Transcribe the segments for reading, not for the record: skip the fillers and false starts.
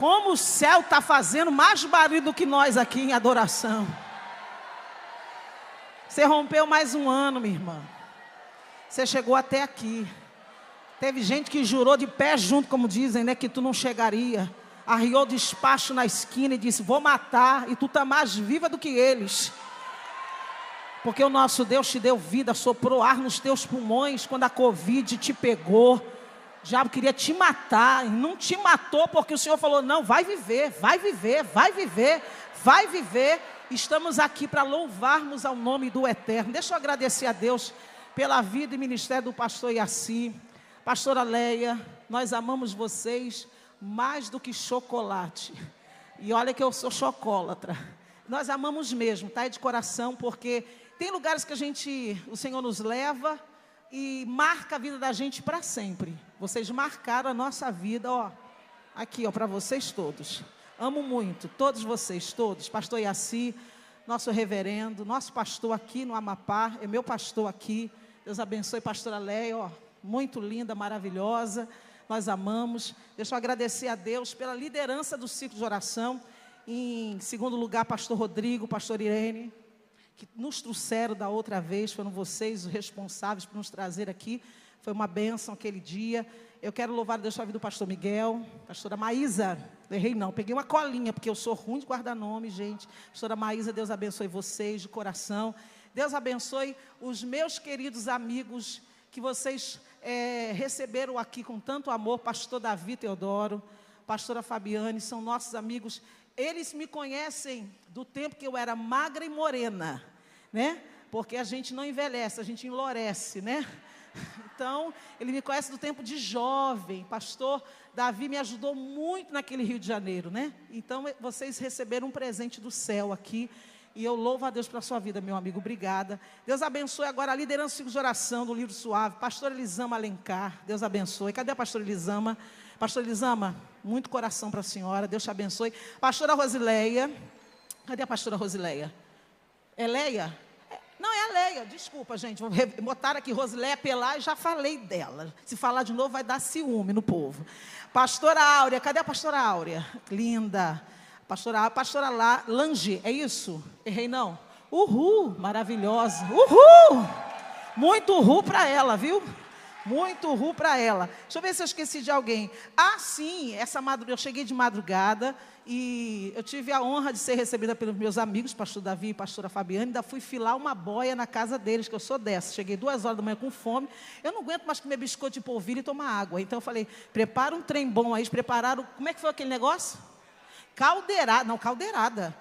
Como o céu está fazendo mais barulho do que nós aqui em adoração. Você rompeu mais um ano, minha irmã. Você chegou até aqui. Teve gente que jurou de pé junto, como dizem, né, que tu não chegaria. Arriou despacho na esquina e disse, vou matar, e tu está mais viva do que eles. Porque o nosso Deus te deu vida, soprou ar nos teus pulmões quando a Covid te pegou. O diabo queria te matar, e não te matou porque o Senhor falou, não, vai viver, vai viver, vai viver, vai viver. Estamos aqui para louvarmos ao nome do Eterno. Deixa eu agradecer a Deus pela vida e ministério do pastor Yaci. Pastora Leia, nós amamos vocês mais do que chocolate. E olha que eu sou chocólatra. Nós amamos mesmo, tá? É de coração, porque tem lugares que o Senhor nos leva e marca a vida da gente para sempre. Vocês marcaram a nossa vida, ó. Aqui, ó, para vocês todos. Amo muito, todos vocês, todos. Pastor Yaci, nosso reverendo, nosso pastor aqui no Amapá, é meu pastor aqui. Deus abençoe, pastora Leia, ó. Muito linda, maravilhosa, nós amamos. Deixa eu agradecer a Deus pela liderança do ciclo de oração. Em segundo lugar, pastor Rodrigo, pastor Irene, que nos trouxeram da outra vez, foram vocês os responsáveis por nos trazer aqui. Foi uma bênção aquele dia. Eu quero louvar a Deus pela vida do pastor Miguel, pastora Maísa, errei não, peguei uma colinha, porque eu sou ruim de guardar nome, gente. Pastora Maísa, Deus abençoe vocês de coração. Deus abençoe os meus queridos amigos que vocês receberam aqui com tanto amor, pastor Davi Teodoro, pastora Fabiane, são nossos amigos. Eles me conhecem do tempo que eu era magra e morena, né? Porque a gente não envelhece, a gente enlorece, né? Então, ele me conhece do tempo de jovem. Pastor Davi me ajudou muito naquele Rio de Janeiro, né? Então, vocês receberam um presente do céu aqui. E eu louvo a Deus pela sua vida, meu amigo. Obrigada. Deus abençoe agora a liderança do ciclo de oração do Livro Suave. Pastora Elisama Alencar, Deus abençoe. Cadê a pastora Elisama? Pastora Elisama, muito coração para a senhora. Deus te abençoe. Pastora Rosileia. Cadê a pastora Rosileia? É Leia? Não, é a Leia. Desculpa, gente. Vou botar aqui Rosileia Pelar e já falei dela. Se falar de novo vai dar ciúme no povo. Pastora Áurea. Cadê a pastora Áurea? Linda. Pastora Lange, é isso? Errei não? Uhul, maravilhosa. Uhul! Muito uhul para ela, viu? Muito uhul para ela. Deixa eu ver se eu esqueci de alguém. Ah, sim, eu cheguei de madrugada e eu tive a honra de ser recebida pelos meus amigos, pastor Davi e pastora Fabiane. Ainda fui filar uma boia na casa deles, que eu sou dessa. Cheguei 2 horas da manhã com fome. Eu não aguento mais comer biscoito de polvilho e tomar água. Então eu falei, prepara um trem bom aí. Eles prepararam, como é que foi aquele negócio? Caldeirada, não, caldeirada.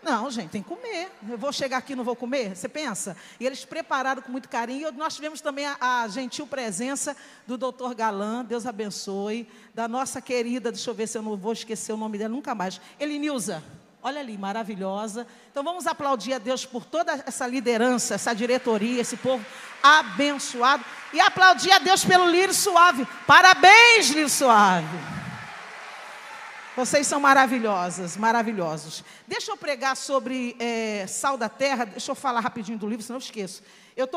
Não, gente, tem que comer. Eu vou chegar aqui e não vou comer? Você pensa? E eles prepararam com muito carinho. E nós tivemos também a gentil presença do doutor Galan, Deus abençoe. Da nossa querida, deixa eu ver se eu não vou esquecer o nome dela nunca mais. Elinilza, olha ali, maravilhosa. Então vamos aplaudir a Deus por toda essa liderança, essa diretoria, esse povo abençoado. E aplaudir a Deus pelo Lírio Suave. Parabéns, Lírio Suave. Vocês são maravilhosas, maravilhosos. Deixa eu pregar sobre Sal da Terra. Deixa eu falar rapidinho do livro, senão eu esqueço. Eu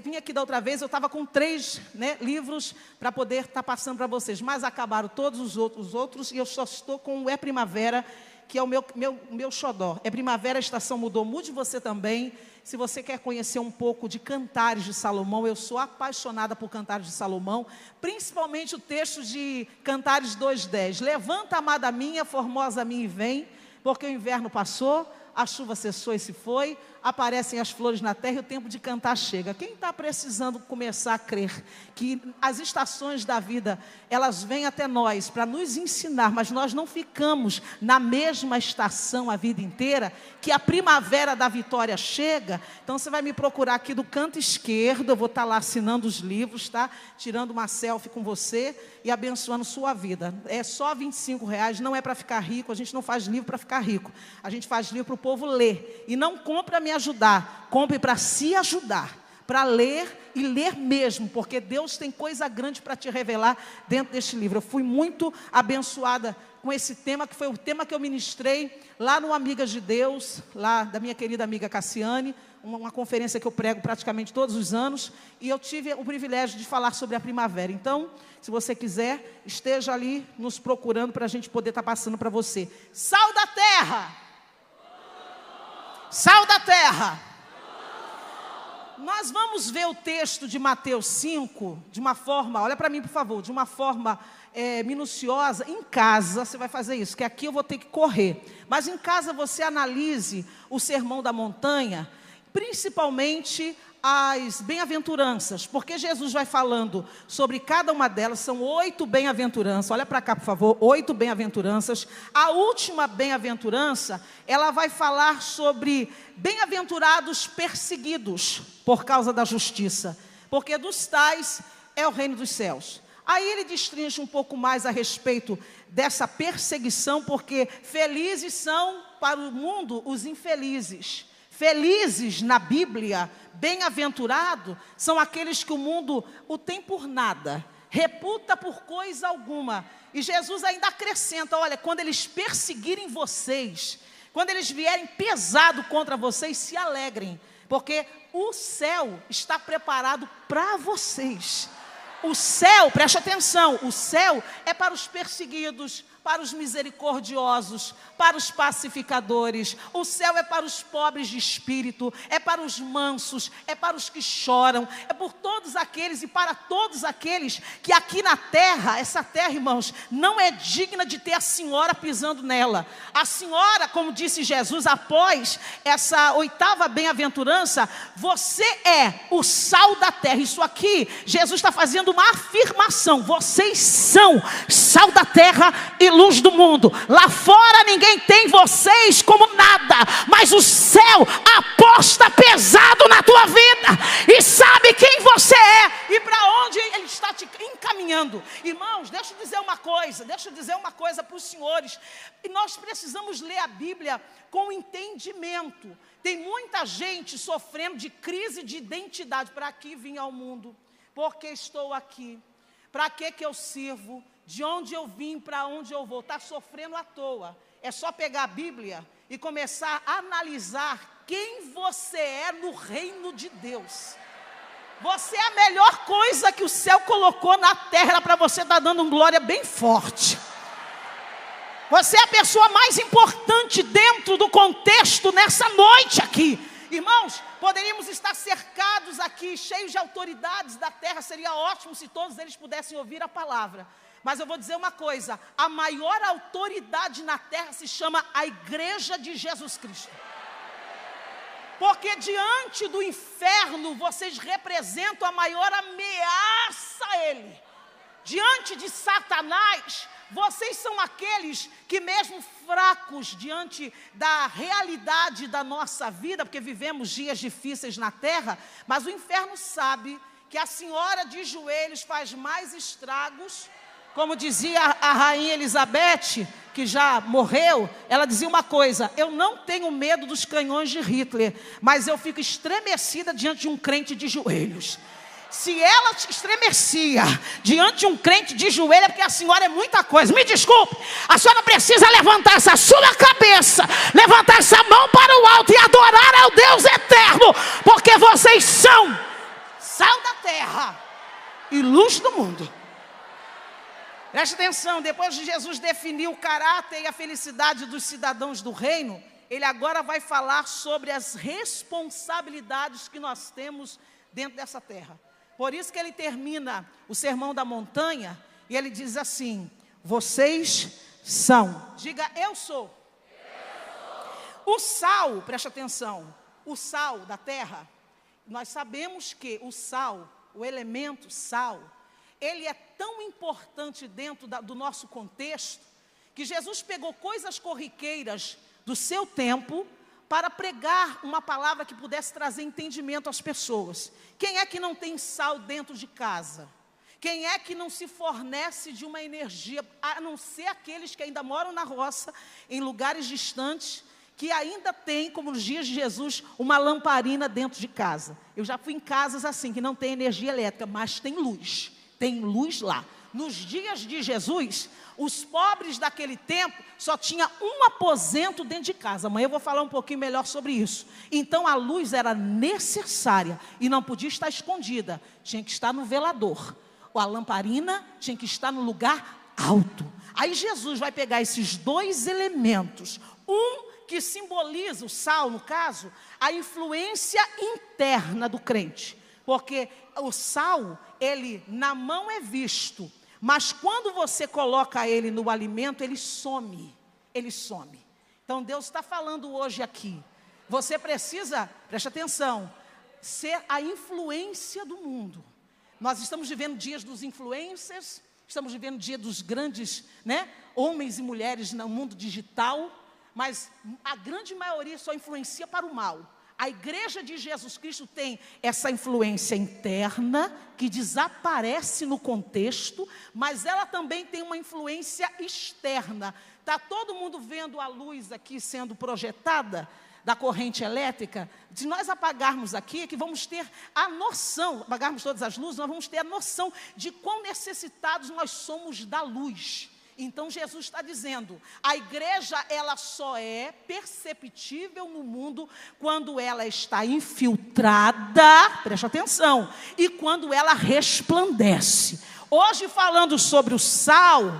vim aqui da outra vez, eu estava com 3 livros para poder estar passando para vocês. Mas acabaram todos os outros e eu só estou com o É Primavera, que é o meu xodó. É Primavera, a estação mudou, mude você também. Se você quer conhecer um pouco de Cantares de Salomão, eu sou apaixonada por Cantares de Salomão, principalmente o texto de Cantares 2:10. Levanta, amada minha, formosa minha, e vem, porque o inverno passou, a chuva cessou e se foi, aparecem as flores na terra e o tempo de cantar chega. Quem está precisando começar a crer que as estações da vida, elas vêm até nós para nos ensinar, mas nós não ficamos na mesma estação a vida inteira, que a primavera da vitória chega, então você vai me procurar aqui do canto esquerdo, eu vou estar lá assinando os livros, tá? Tirando uma selfie com você e abençoando sua vida. É só R$25, não é para ficar rico, a gente não faz livro para ficar rico, a gente faz livro para o povo ler, e não compra para me ajudar, compre para se ajudar, para ler e ler mesmo, porque Deus tem coisa grande para te revelar dentro deste livro. Eu fui muito abençoada com esse tema, que foi o tema que eu ministrei lá no Amigas de Deus, lá da minha querida amiga Cassiane, uma conferência que eu prego praticamente todos os anos, e eu tive o privilégio de falar sobre a primavera. Então, se você quiser, esteja ali nos procurando para a gente poder estar passando para você. Sal da terra! Sal da terra! Nós vamos ver o texto de Mateus 5, de uma forma, olha para mim por favor, de uma forma minuciosa. Em casa você vai fazer isso, que aqui eu vou ter que correr. Mas em casa você analise o Sermão da Montanha, principalmente as bem-aventuranças, porque Jesus vai falando sobre cada uma delas. São 8 bem-aventuranças, olha para cá por favor, 8 bem-aventuranças. A última bem-aventurança, ela vai falar sobre bem-aventurados perseguidos por causa da justiça, porque dos tais é o reino dos céus. Aí ele destrincha um pouco mais a respeito dessa perseguição, porque felizes são para o mundo os infelizes. Felizes na Bíblia, bem-aventurado, são aqueles que o mundo o tem por nada, reputa por coisa alguma. E Jesus ainda acrescenta, olha, quando eles perseguirem vocês, quando eles vierem pesado contra vocês, se alegrem, porque o céu está preparado para vocês. O céu, preste atenção, o céu é para os perseguidos, para os misericordiosos, para os pacificadores. O céu é para os pobres de espírito, é para os mansos, é para os que choram, é por todos aqueles e para todos aqueles que aqui na terra, essa terra, irmãos, não é digna de ter a senhora pisando nela. A senhora, como disse Jesus, após essa 8ª bem-aventurança, você é o sal da terra. Isso aqui, Jesus está fazendo uma afirmação: vocês são sal da terra e luz do mundo. Lá fora ninguém tem vocês como nada, mas o céu aposta pesado na tua vida e sabe quem você é e para onde ele está te encaminhando. Irmãos, deixa eu dizer uma coisa para os senhores. E nós precisamos ler a Bíblia com entendimento. Tem muita gente sofrendo de crise de identidade. Para que vim ao mundo? Por que estou aqui? Para que eu sirvo? De onde eu vim, para onde eu vou? Está sofrendo à toa. É só pegar a Bíblia e começar a analisar quem você é no reino de Deus. Você é a melhor coisa que o céu colocou na terra para você estar dando um glória bem forte. Você é a pessoa mais importante dentro do contexto nessa noite aqui. Irmãos, poderíamos estar cercados aqui, cheios de autoridades da terra. Seria ótimo se todos eles pudessem ouvir a palavra. Mas eu vou dizer uma coisa: a maior autoridade na terra se chama a Igreja de Jesus Cristo. Porque diante do inferno, vocês representam a maior ameaça a ele. Diante de Satanás, vocês são aqueles que mesmo fracos diante da realidade da nossa vida, porque vivemos dias difíceis na terra, mas o inferno sabe que a senhora de joelhos faz mais estragos. Como dizia a rainha Elizabeth, que já morreu, ela dizia uma coisa: eu não tenho medo dos canhões de Hitler, mas eu fico estremecida diante de um crente de joelhos. Se ela estremecia diante de um crente de joelho, é porque a senhora é muita coisa. Me desculpe, a senhora precisa levantar essa sua cabeça, levantar essa mão para o alto e adorar ao Deus eterno, porque vocês são sal da terra e luz do mundo. Preste atenção, depois de Jesus definir o caráter e a felicidade dos cidadãos do reino, ele agora vai falar sobre as responsabilidades que nós temos dentro dessa terra. Por isso que ele termina o Sermão da Montanha e ele diz assim: vocês são. Diga, eu sou. O sal, preste atenção, o sal da terra, nós sabemos que o sal, o elemento sal, ele é tão importante dentro do nosso contexto, que Jesus pegou coisas corriqueiras do seu tempo para pregar uma palavra que pudesse trazer entendimento às pessoas. Quem é que não tem sal dentro de casa? Quem é que não se fornece de uma energia, a não ser aqueles que ainda moram na roça, em lugares distantes, que ainda tem, como nos dias de Jesus, uma lamparina dentro de casa. Eu já fui em casas assim, que não tem energia elétrica, mas tem luz lá. nos dias de Jesus, os pobres daquele tempo só tinham um aposento dentro de casa. Amanhã eu vou falar um pouquinho melhor sobre isso. Então a luz era necessária e não podia estar escondida. Tinha que estar no velador. A lamparina tinha que estar no lugar alto. Aí Jesus vai pegar esses dois elementos. Que simboliza o sal, no caso, a influência interna do crente. Porque o sal, ele na mão é visto, mas quando você coloca ele no alimento, ele some. Ele some. Então Deus está falando hoje aqui. Você precisa, preste atenção, ser a influência do mundo. Nós estamos vivendo dias dos influencers, estamos vivendo dia dos grandes, homens e mulheres no mundo digital. Mas a grande maioria só influencia para o mal. A igreja de Jesus Cristo tem essa influência interna, que desaparece no contexto, mas ela também tem uma influência externa. Está todo mundo vendo a luz aqui sendo projetada, da corrente elétrica? Se nós apagarmos aqui, é que vamos ter a noção, apagarmos todas as luzes, nós vamos ter a noção de quão necessitados nós somos da luz. Então Jesus está dizendo, a igreja ela só é perceptível no mundo quando ela está infiltrada, preste atenção, e quando ela resplandece. Hoje falando sobre o sal,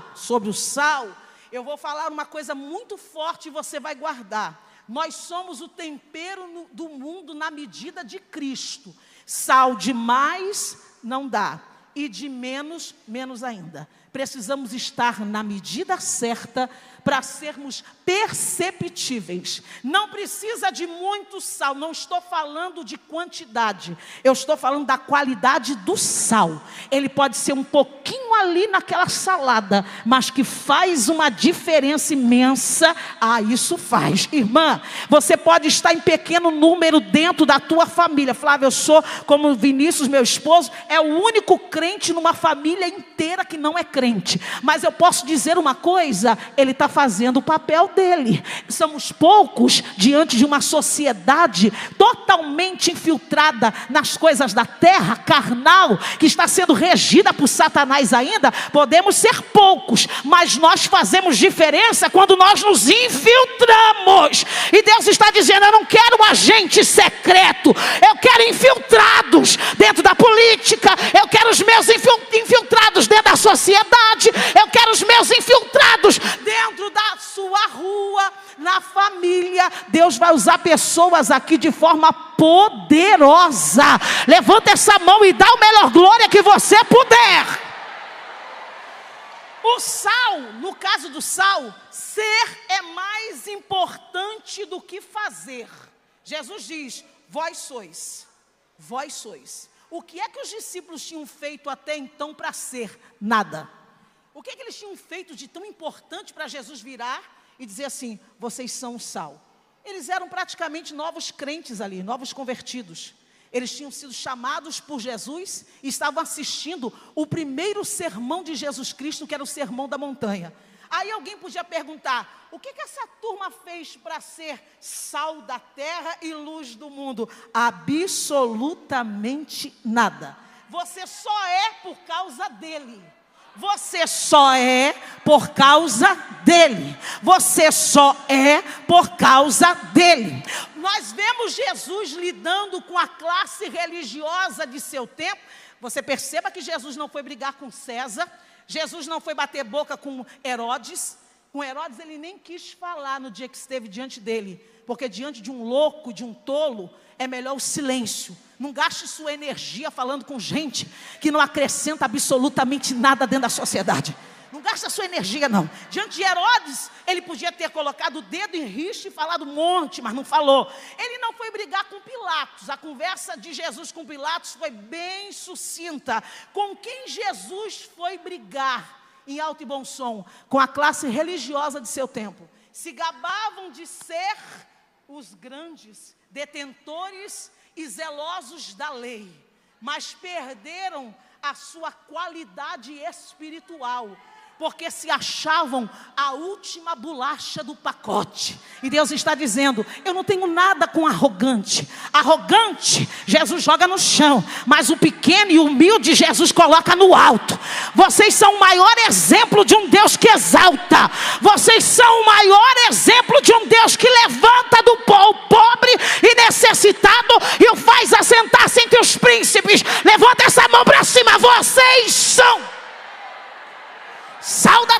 eu vou falar uma coisa muito forte e você vai guardar. Nós somos o tempero do mundo na medida de Cristo. Sal demais não dá, e de menos, menos ainda. Precisamos estar na medida certa para sermos perceptíveis. Não precisa de muito sal, não estou falando de quantidade, eu estou falando da qualidade do sal. Ele pode ser um pouquinho ali naquela salada, mas que faz uma diferença imensa. Isso faz. Irmã, você pode estar em pequeno número dentro da tua família. Flávia, eu sou, como Vinícius, meu esposo, é o único crente numa família inteira que não é crente. Mas eu posso dizer uma coisa, ele está fazendo o papel dele. Somos poucos diante de uma sociedade totalmente infiltrada nas coisas da terra, carnal, que está sendo regida por Satanás ainda. Podemos ser poucos, mas nós fazemos diferença quando nós nos infiltramos. E Deus está dizendo, eu não quero um agente secreto, eu quero infiltrados dentro da política, eu quero os meus infiltrados dentro da sociedade, eu quero os meus infiltrados dentro da sua rua, na família. Deus vai usar pessoas aqui de forma poderosa. Levanta essa mão e dá a melhor glória que você puder. O sal, no caso do sal, ser é mais importante do que fazer. Jesus diz, vós sois. O que é que os discípulos tinham feito até então para ser? Nada. O que é que eles tinham feito de tão importante para Jesus virar e dizer assim, vocês são o sal? Eles eram praticamente novos crentes ali, novos convertidos. Eles tinham sido chamados por Jesus e estavam assistindo o primeiro sermão de Jesus Cristo, que era o Sermão da Montanha. Aí alguém podia perguntar, o que essa turma fez para ser sal da terra e luz do mundo? Absolutamente nada. Você só é por causa dele. Você só é por causa dele. Você só é por causa dele. Nós vemos Jesus lidando com a classe religiosa de seu tempo. Você perceba que Jesus não foi brigar com César. Jesus não foi bater boca com Herodes. Com Herodes ele nem quis falar no dia que esteve diante dele. Porque diante de um louco, de um tolo, é melhor o silêncio. Não gaste sua energia falando com gente que não acrescenta absolutamente nada dentro da sociedade. Não gaste a sua energia, não. Diante de Herodes, ele podia ter colocado o dedo em rixo e falado um monte, mas não falou. Ele não foi brigar com Pilatos. A conversa de Jesus com Pilatos foi bem sucinta. Com quem Jesus foi brigar, em alto e bom som? Com a classe religiosa de seu tempo. Se gabavam de ser os grandes detentores e zelosos da lei, mas perderam a sua qualidade espiritual, porque se achavam a última bolacha do pacote. E Deus está dizendo: eu não tenho nada com arrogante. Arrogante, Jesus joga no chão, mas o pequeno e humilde Jesus coloca no alto. Vocês são o maior exemplo de um Deus que exalta. Vocês são o maior exemplo de um Deus que levanta do pobre e necessitado e o faz assentar-se entre os príncipes. Levanta essa mão para cima. Vocês são sal da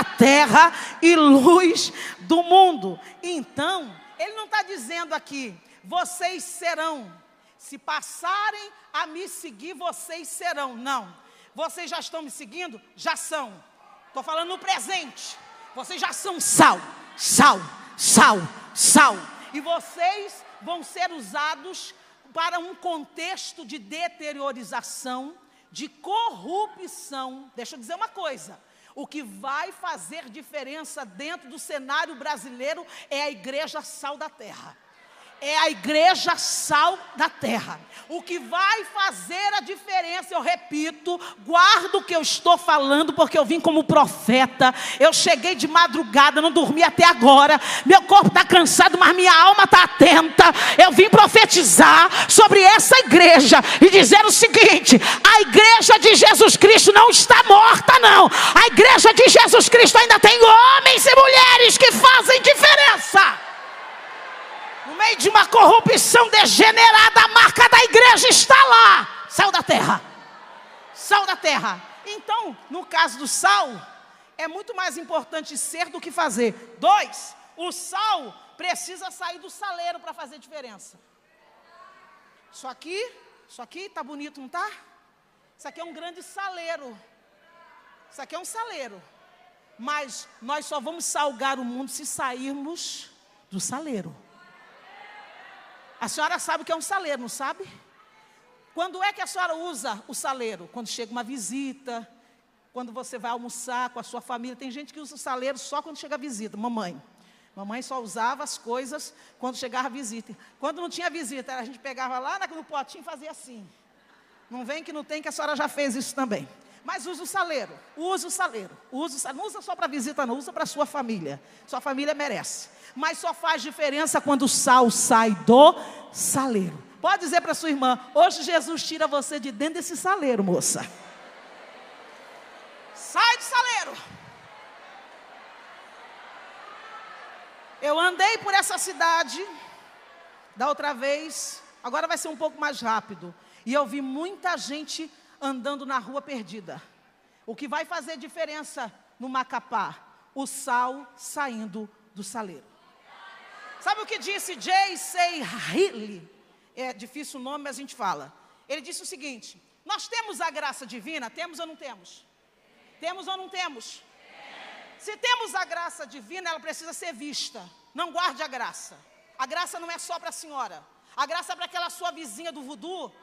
terra e luz do mundo. Então, ele não está dizendo aqui: vocês serão, se passarem a me seguir, vocês serão. Não, vocês já estão me seguindo? Já são. Estou falando no presente. Vocês já são sal. E vocês vão ser usados para um contexto de deteriorização, de corrupção. Deixa eu dizer uma coisa: o que vai fazer diferença dentro do cenário brasileiro é a igreja sal da terra. É a igreja sal da terra. O que vai fazer a diferença, eu repito, guardo o que eu estou falando, porque eu vim como profeta. Eu cheguei de madrugada, não dormi até agora. Meu corpo está cansado, mas minha alma está atenta. Eu vim profetizar sobre essa igreja e dizer o seguinte: a igreja de Jesus Cristo não está morta, não. A igreja de Jesus Cristo ainda tem homens e mulheres que fazem diferença. No meio de uma corrupção degenerada, a marca da igreja está lá. Sal da terra. Sal da terra. Então, no caso do sal, é muito mais importante ser do que fazer. 2, o sal precisa sair do saleiro para fazer diferença. Isso aqui está bonito, não está? Isso aqui é um grande saleiro. Isso aqui é um saleiro. Mas nós só vamos salgar o mundo se sairmos do saleiro. A senhora sabe o que é um saleiro, não sabe? Quando é que a senhora usa o saleiro? Quando chega uma visita, quando você vai almoçar com a sua família. Tem gente que usa o saleiro só quando chega a visita. Mamãe só usava as coisas quando chegava a visita. Quando não tinha visita, a gente pegava lá no potinho e fazia assim. Não vem que não tem, que a senhora já fez isso também. Mas usa o saleiro. Não usa só para visita, não. Usa para a sua família. Sua família merece. Mas só faz diferença quando o sal sai do saleiro. Pode dizer para sua irmã: hoje Jesus tira você de dentro desse saleiro, moça. Sai do saleiro. Eu andei por essa cidade da outra vez. Agora vai ser um pouco mais rápido. E eu vi muita gente andando na rua perdida. O que vai fazer diferença no Macapá? O sal saindo do saleiro. Sabe o que disse J.C. Ridley? É difícil o nome, mas a gente fala. Ele disse o seguinte: nós temos a graça divina, temos ou não temos? Temos ou não temos? Se temos a graça divina, ela precisa ser vista. Não guarde a graça. A graça não é só para a senhora. A graça é para aquela sua vizinha do voodoo,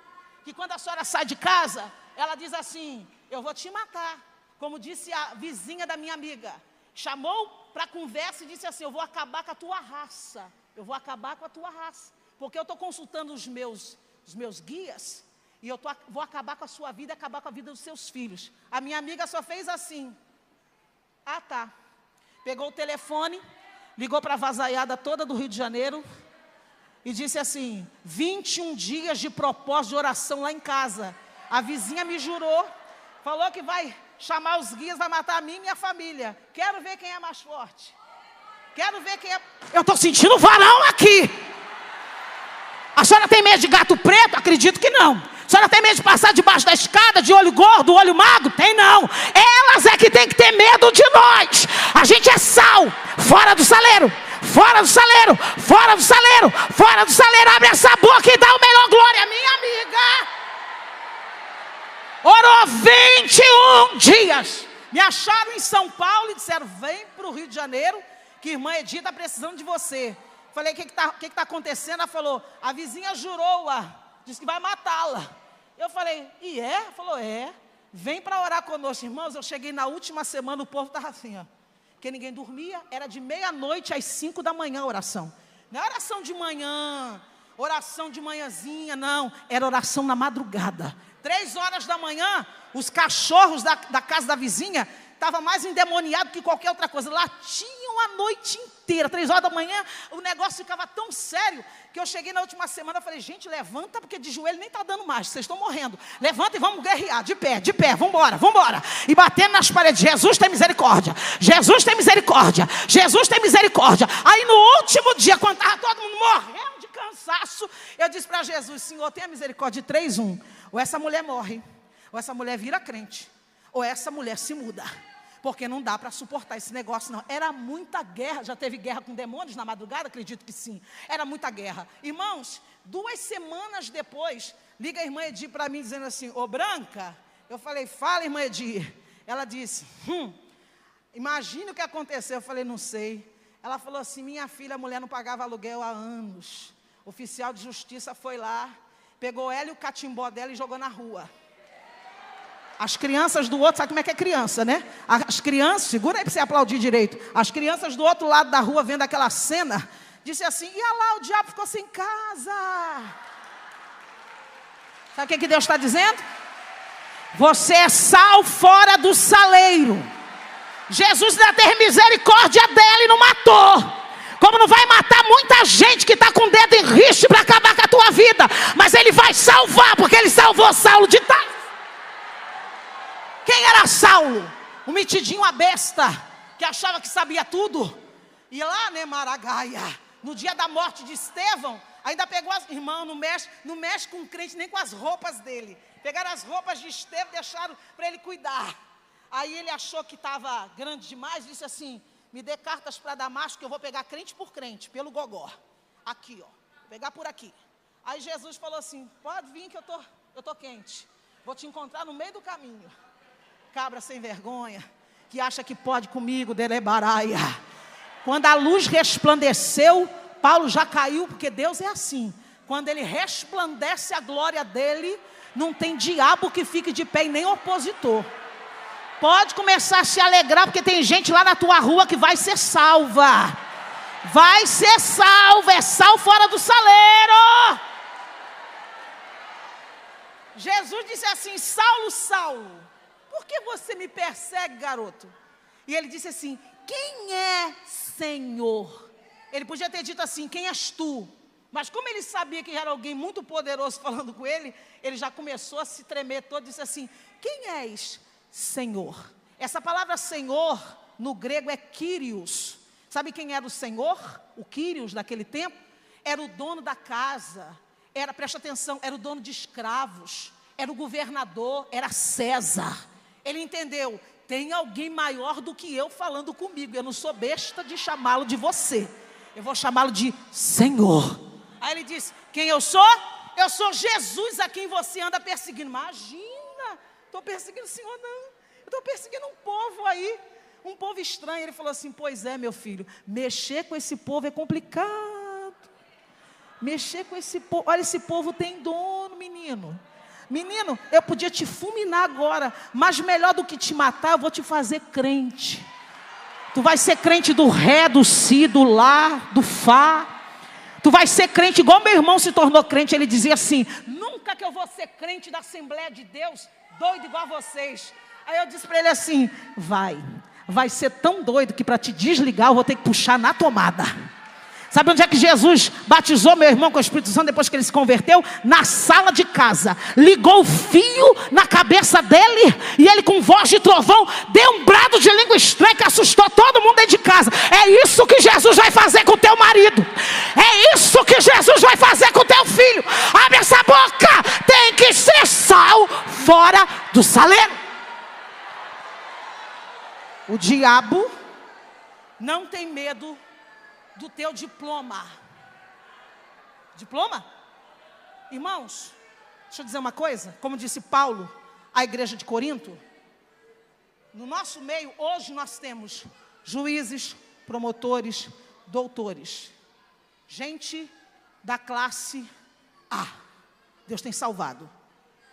que quando a senhora sai de casa, ela diz assim: eu vou te matar. Como disse a vizinha da minha amiga. Chamou para conversa e disse assim: eu vou acabar com a tua raça. Eu vou acabar com a tua raça. Porque eu estou consultando os meus guias. E eu vou acabar com a sua vida e acabar com a vida dos seus filhos. A minha amiga só fez assim. Ah, tá. Pegou o telefone, ligou para a vazaiada toda do Rio de Janeiro. E disse assim: 21 dias de propósito de oração lá em casa. A vizinha me jurou. Falou que vai chamar os guias, vai matar a mim e minha família. Quero ver quem é mais forte. Quero ver quem é... Eu estou sentindo varão aqui. A senhora tem medo de gato preto? Acredito que não. A senhora tem medo de passar debaixo da escada, de olho gordo, olho magro? Tem não. Elas é que tem que ter medo de nós. A gente é sal, fora do saleiro. Fora do saleiro, fora do saleiro, fora do saleiro. Abre essa boca e dá o melhor glória, minha amiga. Orou 21 dias. Me acharam em São Paulo e disseram: vem para o Rio de Janeiro, que irmã Edith está precisando de você. Falei: o que está acontecendo? Ela falou: a vizinha jurou-a, disse que vai matá-la. Eu falei: e é? Ela falou: é. Vem para orar conosco. Irmãos, eu cheguei na última semana, o povo estava assim, ó. Porque ninguém dormia, era de meia-noite às 5 da manhã a oração. Não é oração de manhã, oração de manhãzinha, não. Era oração na madrugada. 3 horas da manhã, os cachorros da casa da vizinha estavam mais endemoniados que qualquer outra coisa. Latiam a noite inteira. 3 horas da manhã, o negócio ficava tão sério que eu cheguei na última semana e falei, gente, levanta, porque de joelho nem está dando mais, vocês estão morrendo. Levanta e vamos guerrear, de pé, vambora. E batendo nas paredes, Jesus tem misericórdia, Jesus tem misericórdia, Jesus tem misericórdia. Aí no último dia, quando estava todo mundo morrendo de cansaço, eu disse para Jesus, Senhor, tenha misericórdia de 3, 1. Ou essa mulher morre, ou essa mulher vira crente, ou essa mulher se muda. Porque não dá para suportar esse negócio não. Era muita guerra. Já teve guerra com demônios na madrugada? Acredito que sim. Era muita guerra. Irmãos, 2 semanas depois, liga a irmã Edir para mim dizendo assim, ô Branca, eu falei, fala irmã Edir. Ela disse, imagina o que aconteceu. Eu falei, não sei. Ela falou assim, minha filha, a mulher não pagava aluguel há anos. O oficial de justiça foi lá, pegou ela e o catimbó dela e jogou na rua. As crianças do outro, sabe como é que é criança, né? As crianças, segura aí para você aplaudir direito. As crianças do outro lado da rua, vendo aquela cena, disse assim, e lá, o diabo ficou sem casa. Sabe o que Deus está dizendo? Você é sal fora do saleiro. Jesus ainda teve misericórdia dela e não matou. Como não vai matar muita gente que está com o dedo em riste para acabar com a tua vida. Mas Ele vai salvar, porque Ele salvou Saulo de Tarso. Quem era Saulo? Um metidinho, a besta, que achava que sabia tudo. E lá, né, Maragaia, no dia da morte de Estevão, ainda pegou as... Irmão, não mexe com o crente nem com as roupas dele. Pegaram as roupas de Estevão e deixaram para ele cuidar. Aí ele achou que estava grande demais, disse assim, me dê cartas para Damasco que eu vou pegar crente por crente, pelo gogó. Aqui, ó, vou pegar por aqui. Aí Jesus falou assim, pode vir que eu tô quente. Vou te encontrar no meio do caminho. Cabra sem vergonha, que acha que pode comigo, delebaraia. Quando a luz resplandeceu, Paulo já caiu, porque Deus é assim. Quando Ele resplandece a glória dEle, não tem diabo que fique de pé e nem opositor. Pode começar a se alegrar, porque tem gente lá na tua rua que vai ser salva. Vai ser salva, é sal fora do saleiro. Jesus disse assim, Saulo, Saulo, por que você me persegue, garoto? E ele disse assim, quem é Senhor? Ele podia ter dito assim, quem és tu? Mas como ele sabia que era alguém muito poderoso falando com ele, ele já começou a se tremer todo e disse assim, quem és Senhor? Essa palavra Senhor, no grego é Kyrios. Sabe quem era o Senhor? O Kyrios daquele tempo? Era o dono da casa, presta atenção, era o dono de escravos, era o governador, era César. Ele entendeu, tem alguém maior do que eu falando comigo. Eu não sou besta de chamá-lo de você. Eu vou chamá-lo de Senhor. Aí ele disse, quem eu sou? Eu sou Jesus a quem você anda perseguindo. Imagina, estou perseguindo o Senhor não. Eu estou perseguindo um povo aí, um povo estranho. Ele falou assim, pois é meu filho, mexer com esse povo é complicado. Mexer com esse povo, olha, esse povo tem dono, menino. Menino, eu podia te fulminar agora, mas melhor do que te matar, eu vou te fazer crente. Tu vai ser crente do ré, do si, do lá, do fá. Tu vai ser crente igual meu irmão se tornou crente. Ele dizia assim, nunca que eu vou ser crente da Assembleia de Deus, doido igual a vocês. Aí eu disse para ele assim, vai ser tão doido que para te desligar eu vou ter que puxar na tomada. Sabe onde é que Jesus batizou meu irmão com o Espírito Santo depois que ele se converteu? Na sala de casa. Ligou o fio na cabeça dele e ele com voz de trovão deu um brado de língua estranha que assustou todo mundo dentro de casa. É isso que Jesus vai fazer com o teu marido. É isso que Jesus vai fazer com o teu filho. Abre essa boca. Tem que ser sal fora do saleiro. O diabo não tem medo do teu diploma. Diploma? Irmãos, deixa eu dizer uma coisa. Como disse Paulo à igreja de Corinto, no nosso meio hoje nós temos juízes, promotores, doutores, gente da classe A. Deus tem salvado.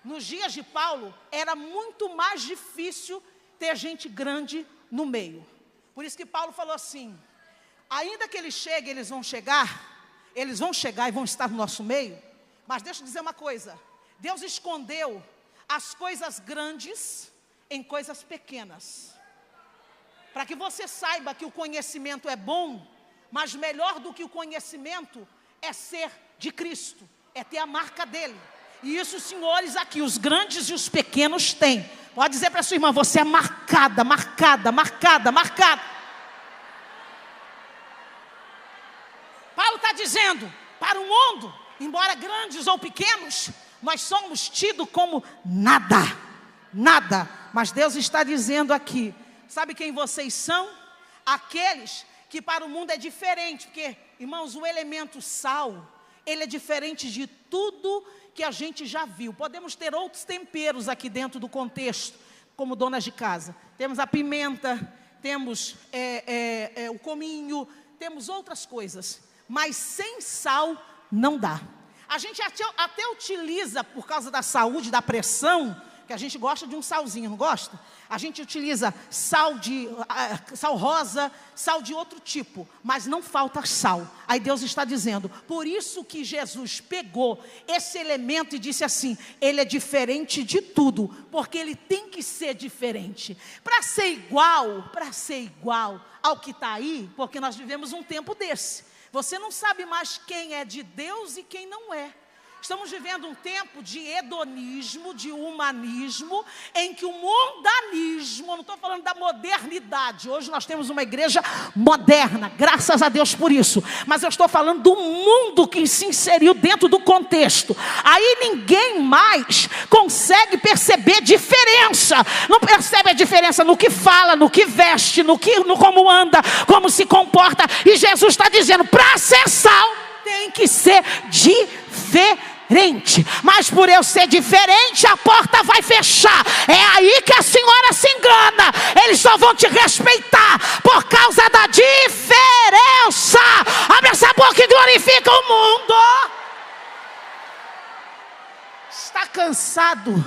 Nos dias de Paulo era muito mais difícil ter gente grande no meio. Por isso que Paulo falou assim, ainda que eles cheguem, eles vão chegar e vão estar no nosso meio. Mas deixa eu dizer uma coisa, Deus escondeu as coisas grandes em coisas pequenas. Para que você saiba que o conhecimento é bom, mas melhor do que o conhecimento é ser de Cristo, é ter a marca dele. E isso, senhores, aqui, os grandes e os pequenos têm. Pode dizer para sua irmã, você é marcada, marcada, marcada, marcada. Paulo está dizendo, para o mundo, embora grandes ou pequenos, nós somos tidos como nada, nada. Mas Deus está dizendo aqui, sabe quem vocês são? Aqueles que para o mundo é diferente, porque, irmãos, o elemento sal, ele é diferente de tudo que a gente já viu. Podemos ter outros temperos aqui dentro do contexto, como donas de casa. Temos a pimenta, temos o cominho, temos outras coisas. Mas sem sal não dá. A gente até utiliza, por causa da saúde, da pressão, que a gente gosta de um salzinho, não gosta? A gente utiliza sal rosa, sal de outro tipo, mas não falta sal. Aí Deus está dizendo, por isso que Jesus pegou esse elemento e disse assim, ele é diferente de tudo, porque ele tem que ser diferente. Para ser igual ao que está aí, porque nós vivemos um tempo desse. Você não sabe mais quem é de Deus e quem não é. Estamos vivendo um tempo de hedonismo, de humanismo, em que o mundanismo, eu não estou falando da modernidade, hoje nós temos uma igreja moderna, graças a Deus por isso, mas eu estou falando do mundo que se inseriu dentro do contexto. Aí ninguém mais consegue perceber diferença, não percebe a diferença no que fala, no que veste, no como anda, como se comporta, e Jesus está dizendo, para ser sal, tem que ser diferente. Mas por eu ser diferente, a porta vai fechar. É aí que a senhora se engana. Eles só vão te respeitar por causa da diferença. Abre essa boca e glorifica o mundo. Está cansado?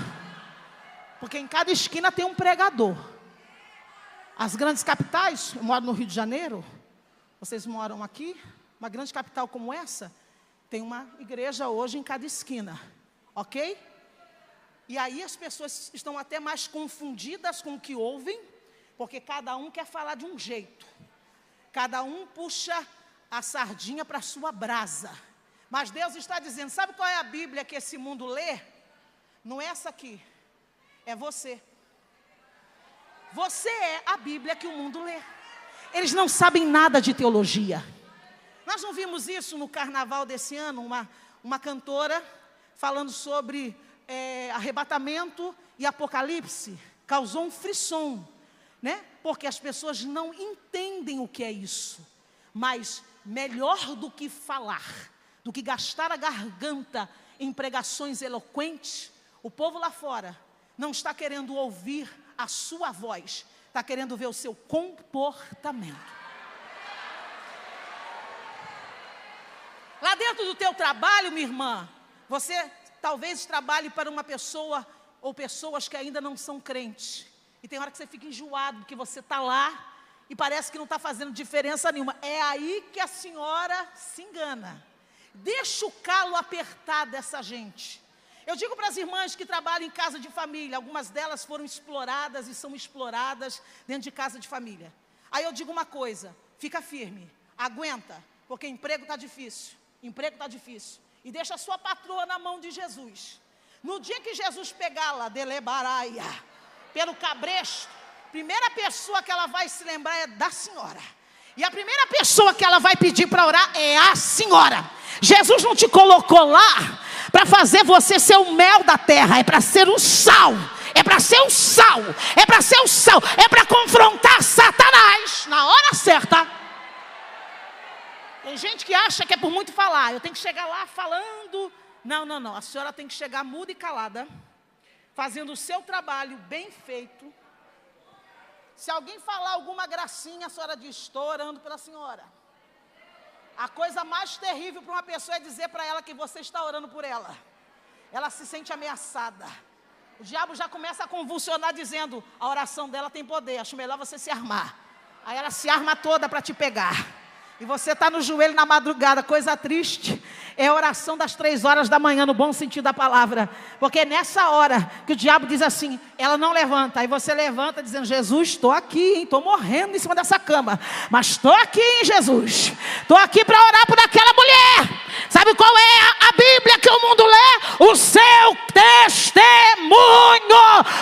Porque em cada esquina tem um pregador. As grandes capitais, eu moro no Rio de Janeiro, vocês moram aqui, uma grande capital como essa, tem uma igreja hoje em cada esquina, ok? E aí as pessoas estão até mais confundidas com o que ouvem, porque cada um quer falar de um jeito. Cada um puxa a sardinha para a sua brasa. Mas Deus está dizendo, sabe qual é a Bíblia que esse mundo lê? Não é essa aqui, é você. Você é a Bíblia que o mundo lê. Eles não sabem nada de teologia. Nós não vimos isso no carnaval desse ano, uma cantora falando sobre arrebatamento e apocalipse, causou um frisson, né? Porque as pessoas não entendem o que é isso. Mas melhor do que falar, do que gastar a garganta em pregações eloquentes, o povo lá fora não está querendo ouvir a sua voz, está querendo ver o seu comportamento. Lá dentro do teu trabalho, minha irmã, você talvez trabalhe para uma pessoa ou pessoas que ainda não são crentes. E tem hora que você fica enjoado, porque você está lá e parece que não está fazendo diferença nenhuma. É aí que a senhora se engana. Deixa o calo apertar dessa gente. Eu digo para as irmãs que trabalham em casa de família, algumas delas foram exploradas e são exploradas dentro de casa de família. Aí eu digo uma coisa, fica firme, aguenta, porque emprego está difícil. Emprego está difícil. E deixa a sua patroa na mão de Jesus. No dia que Jesus pegá-la, delebaraia, pelo cabresto, primeira pessoa que ela vai se lembrar é da senhora. E a primeira pessoa que ela vai pedir para orar é a senhora. Jesus não te colocou lá para fazer você ser o mel da terra, é para ser o sal. É para ser o sal. É para ser o sal. É para confrontar Satanás na hora certa. Tem gente que acha que é por muito falar, eu tenho que chegar lá falando. Não. A senhora tem que chegar muda e calada, fazendo o seu trabalho bem feito. Se alguém falar alguma gracinha, a senhora diz, estou orando pela senhora. A coisa mais terrível para uma pessoa é dizer para ela que você está orando por ela. Ela se sente ameaçada. O diabo já começa a convulsionar dizendo, a oração dela tem poder, acho melhor você se armar. Aí ela se arma toda para te pegar. E você está no joelho na madrugada, coisa triste É a oração das 3 horas da manhã, no bom sentido da palavra. Porque é nessa hora que o diabo diz assim, ela não levanta. Aí você levanta dizendo, Jesus, estou aqui, estou morrendo em cima dessa cama. Mas estou aqui, hein, Jesus. Estou aqui para orar por aquela mulher. Sabe qual é a Bíblia que o mundo lê? O seu testemunho.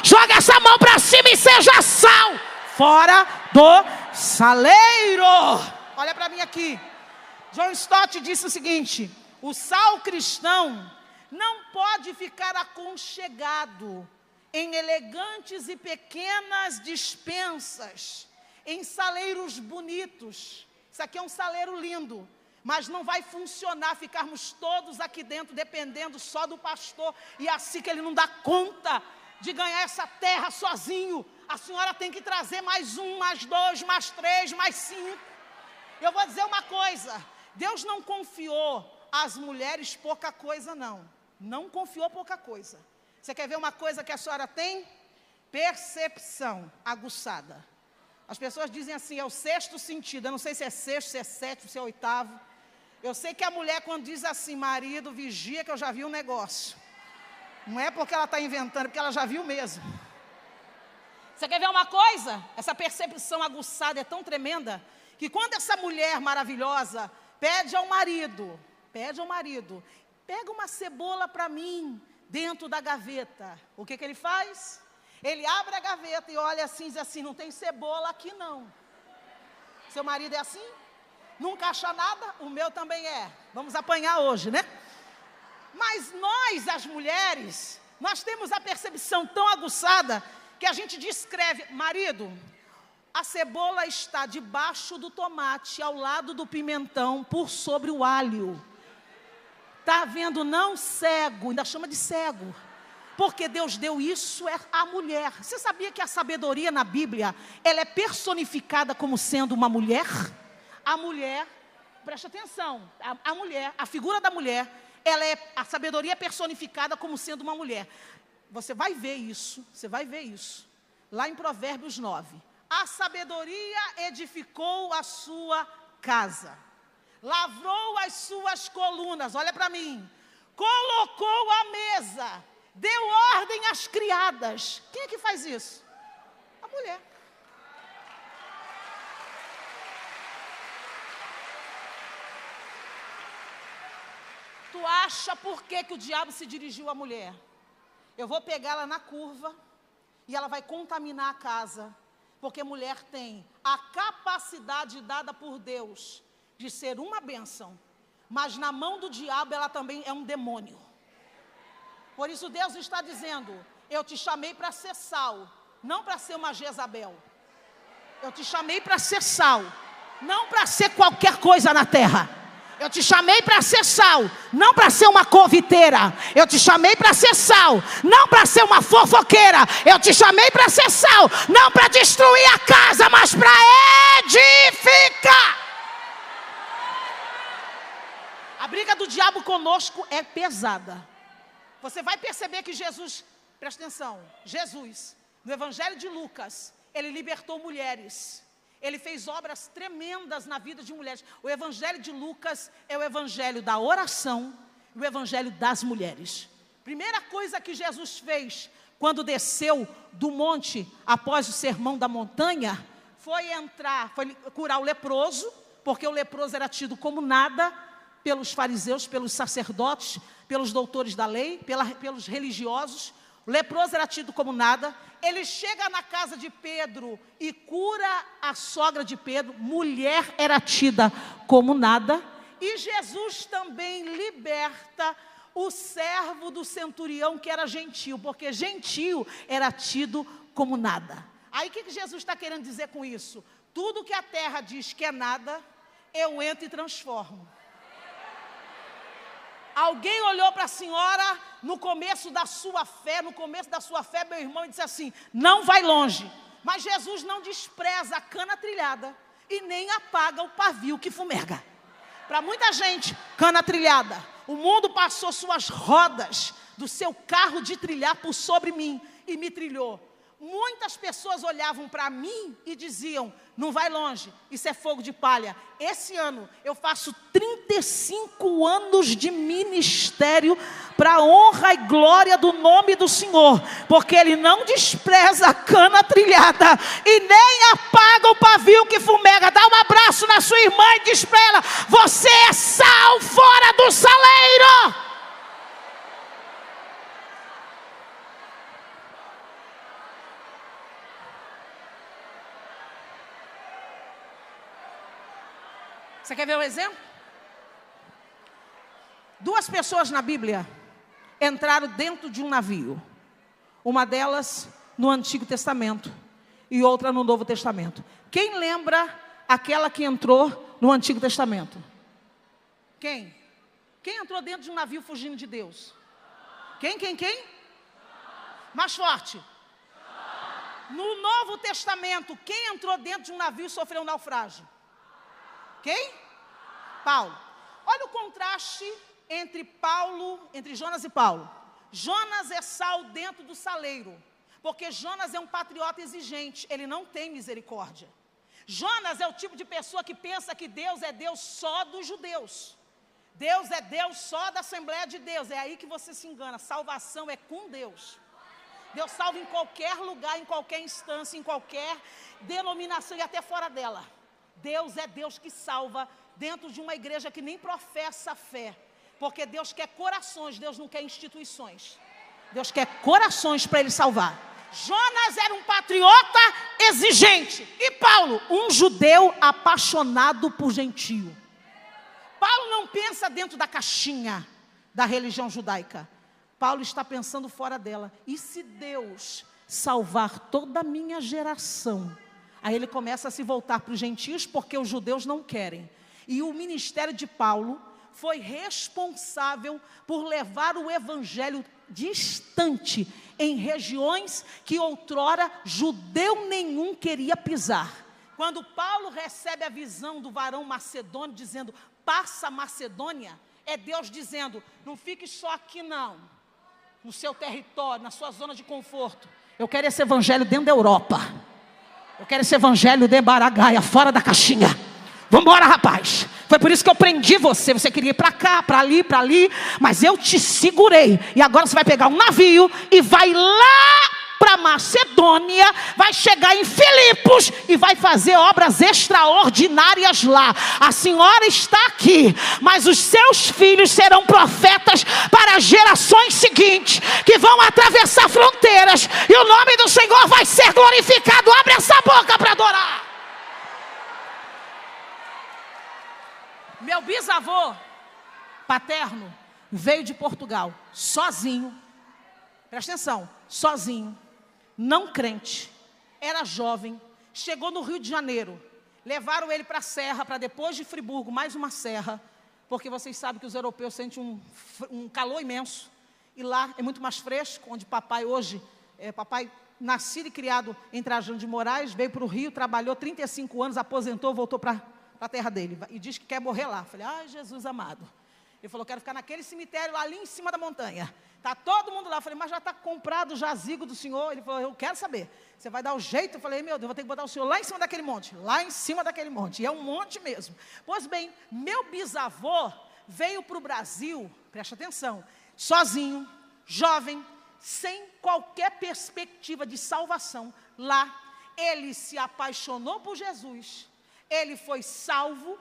Joga essa mão para cima e seja sal fora do saleiro. Olha para mim aqui. John Stott disse o seguinte: o sal cristão não pode ficar aconchegado em elegantes e pequenas dispensas, em saleiros bonitos. Isso aqui é um saleiro lindo, mas não vai funcionar ficarmos todos aqui dentro dependendo só do pastor, e assim que ele não dá conta de ganhar essa terra sozinho. A senhora tem que trazer mais 1, mais 2, mais 3, mais 5. Eu vou dizer uma coisa, Deus não confiou às mulheres pouca coisa, não. Não confiou pouca coisa. Você quer ver uma coisa que a senhora tem? Percepção aguçada. As pessoas dizem assim, é o 6º sentido. Eu não sei se é 6º, se é 7º, se é 8º. Eu sei que a mulher quando diz assim, marido, vigia que eu já vi um negócio. Não é porque ela está inventando, é porque ela já viu mesmo. Você quer ver uma coisa? Essa percepção aguçada é tão tremenda, que quando essa mulher maravilhosa pede ao marido, pega uma cebola para mim, dentro da gaveta. O que ele faz? Ele abre a gaveta e olha assim, diz assim, não tem cebola aqui não. Seu marido é assim? Nunca acha nada? O meu também é. Vamos apanhar hoje, né? Mas nós, as mulheres, nós temos a percepção tão aguçada, que a gente descreve, marido, a cebola está debaixo do tomate, ao lado do pimentão, por sobre o alho. Está vendo não? Cego, ainda chama de cego. Porque Deus deu isso à mulher. Você sabia que a sabedoria na Bíblia, ela é personificada como sendo uma mulher? A mulher, preste atenção, a mulher, a figura da mulher, a sabedoria é personificada como sendo uma mulher. Você vai ver isso, lá em Provérbios 9. A sabedoria edificou a sua casa, lavrou as suas colunas, olha para mim, colocou a mesa, deu ordem às criadas. Quem é que faz isso? A mulher. Tu acha por que o diabo se dirigiu à mulher? Eu vou pegá-la na curva e ela vai contaminar a casa, porque mulher tem a capacidade dada por Deus de ser uma bênção, mas na mão do diabo ela também é um demônio. Por isso Deus está dizendo, eu te chamei para ser sal, não para ser uma Jezabel. Eu te chamei para ser sal, não para ser qualquer coisa na terra. Eu te chamei para ser sal, não para ser uma coviteira. Eu te chamei para ser sal, não para ser uma fofoqueira. Eu te chamei para ser sal, não para destruir a casa, mas para edificar. A briga do diabo conosco é pesada. Você vai perceber que Jesus, presta atenção, Jesus, no Evangelho de Lucas, ele libertou mulheres. Ele fez obras tremendas na vida de mulheres. O Evangelho de Lucas é o Evangelho da oração e o Evangelho das mulheres. Primeira coisa que Jesus fez quando desceu do monte, após o sermão da montanha, foi curar o leproso, porque o leproso era tido como nada pelos fariseus, pelos sacerdotes, pelos doutores da lei, pelos religiosos. O leproso era tido como nada. Ele chega na casa de Pedro e cura a sogra de Pedro. Mulher era tida como nada. E Jesus também liberta o servo do centurião que era gentil, porque gentil era tido como nada. Aí o que Jesus está querendo dizer com isso? Tudo que a terra diz que é nada, eu entro e transformo. Alguém olhou para a senhora no começo da sua fé, meu irmão, e disse assim, não vai longe. Mas Jesus não despreza a cana trilhada e nem apaga o pavio que fumega. Para muita gente, cana trilhada, o mundo passou suas rodas do seu carro de trilhar por sobre mim e me trilhou. Muitas pessoas olhavam para mim e diziam, não vai longe, isso é fogo de palha. Esse ano eu faço 35 anos de ministério para a honra e glória do nome do Senhor, porque Ele não despreza a cana trilhada e nem apaga o pavio que fumega. Dá um abraço na sua irmã e diz para ela, você é sal fora do saleiro. Você quer ver um exemplo? 2 pessoas na Bíblia entraram dentro de um navio. Uma delas no Antigo Testamento e outra no Novo Testamento. Quem lembra aquela que entrou no Antigo Testamento? Quem? Quem entrou dentro de um navio fugindo de Deus? Quem? Mais forte. No Novo Testamento, quem entrou dentro de um navio e sofreu um naufrágio? Quem? Paulo. Olha o contraste entre Jonas e Paulo. Jonas é sal dentro do saleiro, porque Jonas é um patriota exigente, ele não tem misericórdia. Jonas é o tipo de pessoa que pensa que Deus é Deus só dos judeus. Deus é Deus só da Assembleia de Deus. É aí que você se engana, salvação é com Deus. Deus salva em qualquer lugar, em qualquer instância, em qualquer denominação e até fora dela. Deus é Deus que salva dentro de uma igreja que nem professa a fé. Porque Deus quer corações, Deus não quer instituições. Deus quer corações para Ele salvar. Jonas era um patriota exigente. E Paulo, um judeu apaixonado por gentio. Paulo não pensa dentro da caixinha da religião judaica. Paulo está pensando fora dela. E se Deus salvar toda a minha geração? Aí ele começa a se voltar para os gentios, porque os judeus não querem. E o ministério de Paulo foi responsável por levar o evangelho distante, em regiões que outrora judeu nenhum queria pisar. Quando Paulo recebe a visão do varão macedônio, dizendo, passa a Macedônia, é Deus dizendo, não fique só aqui não, no seu território, na sua zona de conforto. Eu quero esse evangelho dentro da Europa. Eu quero esse evangelho de Baragaia, fora da caixinha. Vamos embora, rapaz. Foi por isso que eu prendi você. Você queria ir para cá, para ali, mas eu te segurei. E agora você vai pegar um navio e vai lá para Macedônia, vai chegar em Filipos e vai fazer obras extraordinárias lá. A senhora está aqui, mas os seus filhos serão profetas para as gerações seguintes, que vão atravessar fronteiras, e o nome do Senhor vai ser glorificado. Abre essa boca para adorar. Meu bisavô paterno veio de Portugal, sozinho, presta atenção, sozinho, não crente, era jovem, chegou no Rio de Janeiro, levaram ele para a serra, para depois de Friburgo, mais uma serra, porque vocês sabem que os europeus sentem um calor imenso, e lá é muito mais fresco, onde papai hoje, papai nascido e criado em Trajano de Moraes, veio para o Rio, trabalhou 35 anos, aposentou, voltou para a terra dele, e diz que quer morrer lá. Falei, ai Jesus amado. Ele falou, quero ficar naquele cemitério lá, ali em cima da montanha. Está todo mundo lá. Eu falei, mas já está comprado o jazigo do senhor? Ele falou, eu quero saber. Você vai dar o jeito? Eu falei, meu Deus, vou ter que botar o senhor lá em cima daquele monte. Lá em cima daquele monte. E é um monte mesmo. Pois bem, meu bisavô veio para o Brasil, preste atenção, sozinho, jovem, sem qualquer perspectiva de salvação. Lá, ele se apaixonou por Jesus. Ele foi salvo.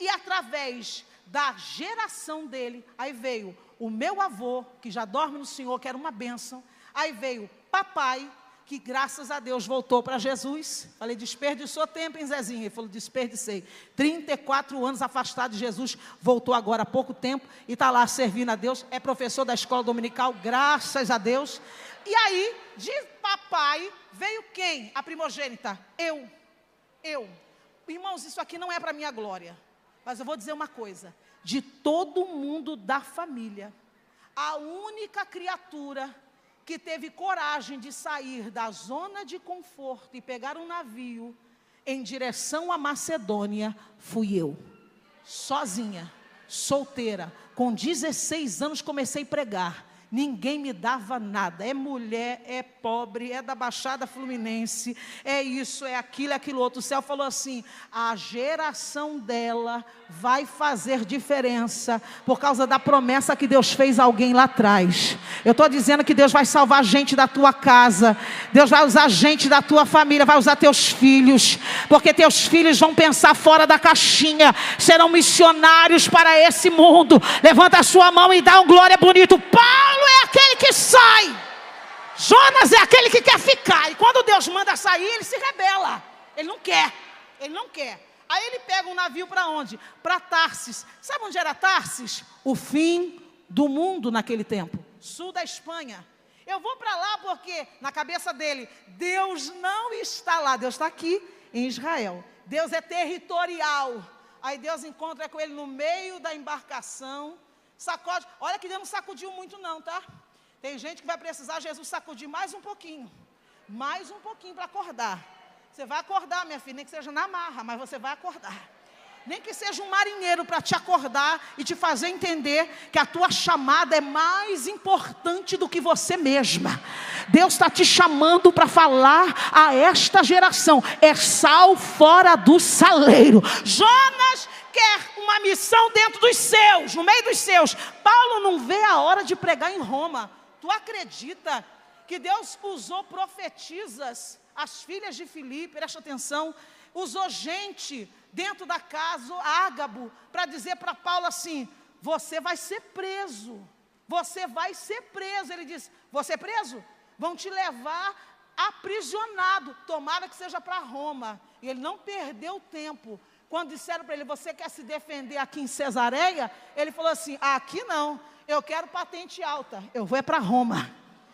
E através da geração dele, aí veio o meu avô, que já dorme no Senhor, que era uma bênção. Aí veio papai, que graças a Deus voltou para Jesus. Falei, desperdiçou tempo, hein, Zezinho? Ele falou, desperdicei. 34 anos afastado de Jesus, voltou agora há pouco tempo e está lá servindo a Deus. É professor da escola dominical, graças a Deus. E aí, de papai, veio quem? A primogênita? Eu. Irmãos, isso aqui não é para minha glória. Mas eu vou dizer uma coisa, de todo mundo da família, a única criatura que teve coragem de sair da zona de conforto e pegar um navio em direção à Macedônia, fui eu. Sozinha, solteira, com 16 anos comecei a pregar. Ninguém me dava nada, é mulher, é pobre, é da Baixada Fluminense, é isso, é aquilo outro. O céu falou assim: a geração dela vai fazer diferença, por causa da promessa que Deus fez a alguém lá atrás. Eu estou dizendo que Deus vai salvar gente da tua casa, Deus vai usar gente da tua família, vai usar teus filhos, porque teus filhos vão pensar fora da caixinha, serão missionários para esse mundo. Levanta a sua mão e dá um glória bonito. Paulo é aquele que sai, Jonas é aquele que quer ficar, e quando Deus manda sair, ele se rebela, ele não quer. Aí ele pega um navio para onde? Para Tarsis. Sabe onde era Tarsis? O fim do mundo naquele tempo, sul da Espanha. Eu vou para lá porque na cabeça dele, Deus não está lá, Deus está aqui em Israel. Deus é territorial. Aí Deus encontra com ele no meio da embarcação, sacode. Olha que Deus não sacudiu muito não, tá? Tem gente que vai precisar Jesus sacudir mais um pouquinho para acordar. Você vai acordar, minha filha, nem que seja na marra, mas você vai acordar. Nem que seja um marinheiro para te acordar e te fazer entender que a tua chamada é mais importante do que você mesma. Deus está te chamando para falar a esta geração: é sal fora do saleiro. Jonas quer uma missão dentro dos seus, no meio dos seus. Paulo não vê a hora de pregar em Roma. Tu acredita que Deus usou profetisas, as filhas de Filipe, presta atenção, usou gente dentro da casa, Ágabo, para dizer para Paulo assim: você vai ser preso, ele disse: você é preso? Vão te levar aprisionado, tomara que seja para Roma. E ele não perdeu tempo. Quando disseram para ele: você quer se defender aqui em Cesareia? Ele falou assim: aqui não, eu quero patente alta, eu vou para Roma,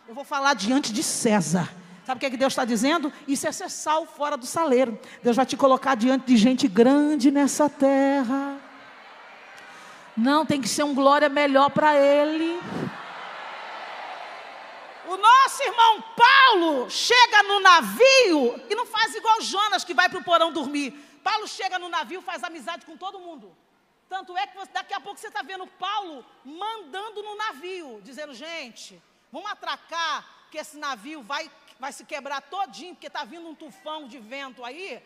eu vou falar diante de César. Sabe o que Deus está dizendo? Isso é ser sal fora do saleiro. Deus vai te colocar diante de gente grande nessa terra. Não, tem que ser um glória melhor para Ele. O nosso irmão Paulo chega no navio e não faz igual Jonas, que vai para o porão dormir. Paulo chega no navio, faz amizade com todo mundo. Tanto é que daqui a pouco você está vendo Paulo mandando no navio, dizendo: gente, vamos atracar, que esse navio vai se quebrar todinho, porque está vindo um tufão de vento aí,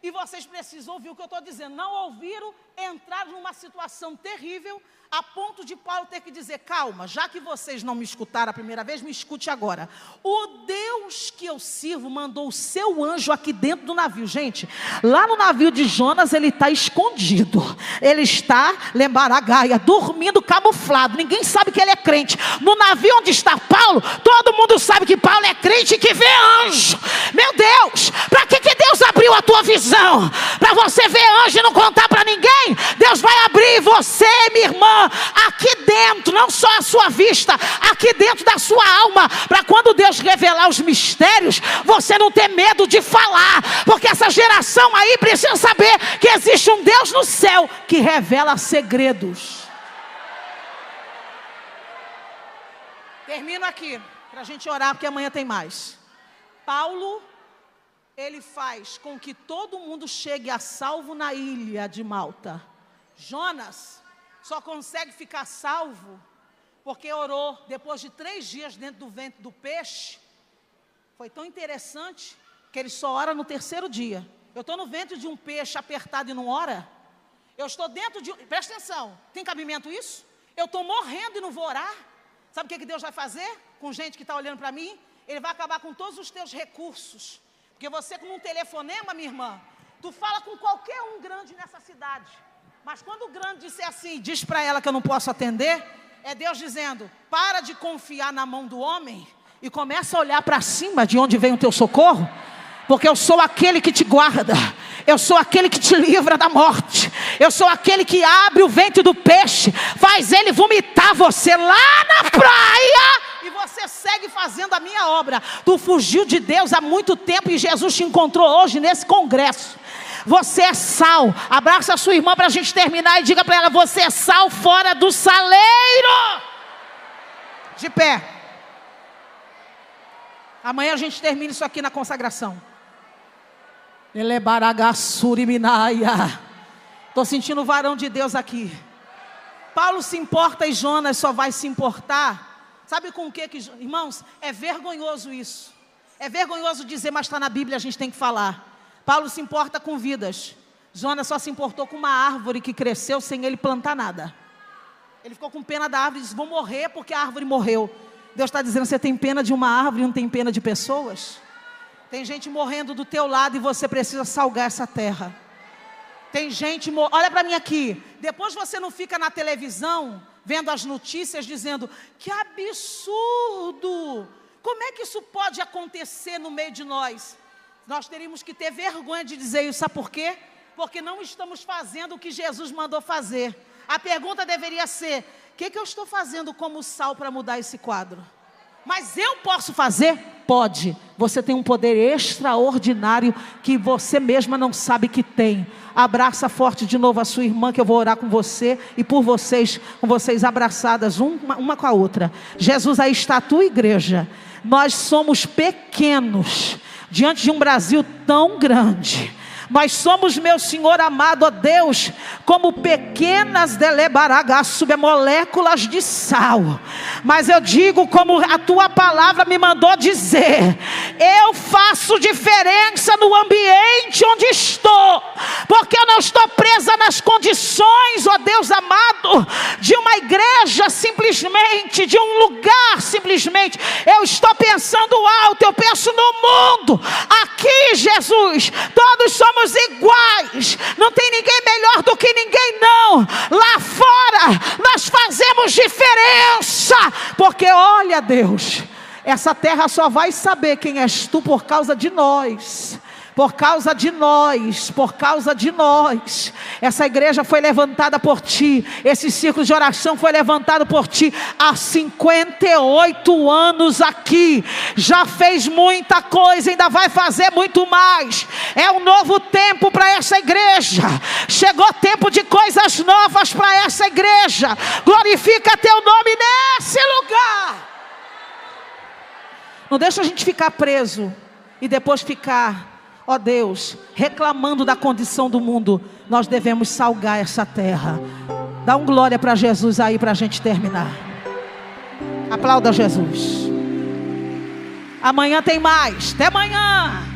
e vocês precisam ouvir o que eu estou dizendo. Não ouviram, entraram numa situação terrível, a ponto de Paulo ter que dizer: calma, já que vocês não me escutaram a primeira vez, me escute agora. O Deus que eu sirvo mandou o seu anjo aqui dentro do navio. Gente, lá no navio de Jonas, ele está escondido, ele está, lembaragaia, dormindo camuflado, ninguém sabe que ele é crente. No navio onde está Paulo, todo mundo sabe que Paulo é crente e que vê anjo. Meu Deus, para que Deus abriu a tua visão? Para você ver anjo e não contar para ninguém? Deus vai abrir você, minha irmã, aqui dentro, não só a sua vista, aqui dentro da sua alma, para quando Deus revelar os mistérios, você não ter medo de falar, porque essa geração aí precisa saber que existe um Deus no céu que revela segredos. Termino aqui, para a gente orar, porque amanhã tem mais. Paulo, ele faz com que todo mundo chegue a salvo na ilha de Malta. Jonas só consegue ficar salvo porque orou depois de 3 dias dentro do ventre do peixe. Foi tão interessante que ele só ora no 3º dia. Eu estou no ventre de um peixe apertado e não ora? Eu estou dentro de... Presta atenção, tem cabimento isso? Eu estou morrendo e não vou orar? Sabe o que Deus vai fazer com gente que está olhando para mim? Ele vai acabar com todos os teus recursos. Porque você, com um telefonema, minha irmã, tu fala com qualquer um grande nessa cidade. Mas quando o grande disser assim, diz para ela que eu não posso atender, é Deus dizendo: para de confiar na mão do homem e começa a olhar para cima, de onde vem o teu socorro, porque eu sou aquele que te guarda, eu sou aquele que te livra da morte, eu sou aquele que abre o ventre do peixe, faz ele vomitar você lá na praia, e você segue fazendo a minha obra. Tu fugiu de Deus há muito tempo e Jesus te encontrou hoje nesse congresso. Você é sal. Abraça a sua irmã para a gente terminar e diga para ela: você é sal fora do saleiro. De pé. Amanhã a gente termina isso aqui na consagração. Estou sentindo o varão de Deus aqui. Paulo se importa e Jonas só vai se importar. Sabe com o que, irmãos, é vergonhoso isso. É vergonhoso dizer, mas está na Bíblia, a gente tem que falar. Paulo se importa com vidas. Jonas só se importou com uma árvore que cresceu sem ele plantar nada. Ele ficou com pena da árvore e disse, vou morrer porque a árvore morreu. Deus está dizendo, você tem pena de uma árvore e não tem pena de pessoas? Tem gente morrendo do teu lado e você precisa salgar essa terra. Tem gente, olha para mim aqui, depois você não fica na televisão, vendo as notícias dizendo, que absurdo, como é que isso pode acontecer no meio de nós? Nós teríamos que ter vergonha de dizer isso, sabe por quê? Porque não estamos fazendo o que Jesus mandou fazer. A pergunta deveria ser, o que eu estou fazendo como sal para mudar esse quadro? Mas eu posso fazer? Pode. Você tem um poder extraordinário que você mesma não sabe que tem. Abraça forte de novo a sua irmã, que eu vou orar com você e por vocês, com vocês abraçadas uma com a outra. Jesus, aí está a tua igreja. Nós somos pequenos diante de um Brasil tão grande. Nós somos, meu Senhor amado, ó Deus, como pequenas moléculas de sal. Mas eu digo como a tua palavra me mandou dizer, eu faço diferença no ambiente onde estou, porque eu não estou presa nas condições, ó Deus amado, de uma igreja simplesmente, de um lugar simplesmente. Eu estou pensando alto, eu penso no mundo. Aqui, Jesus, todos somos iguais, não tem ninguém melhor do que ninguém, não. Lá fora nós fazemos diferença, porque olha, Deus, essa terra só vai saber quem és tu por causa de nós. Por causa de nós, por causa de nós. Essa igreja foi levantada por ti. Esse círculo de oração foi levantado por ti. Há 58 anos aqui. Já fez muita coisa, ainda vai fazer muito mais. É um novo tempo para essa igreja. Chegou tempo de coisas novas para essa igreja. Glorifica teu nome nesse lugar. Não deixa a gente ficar preso e depois ficar, ó Deus, reclamando da condição do mundo. Nós devemos salgar essa terra. Dá um glória para Jesus aí para a gente terminar. Aplauda Jesus. Amanhã tem mais. Até amanhã.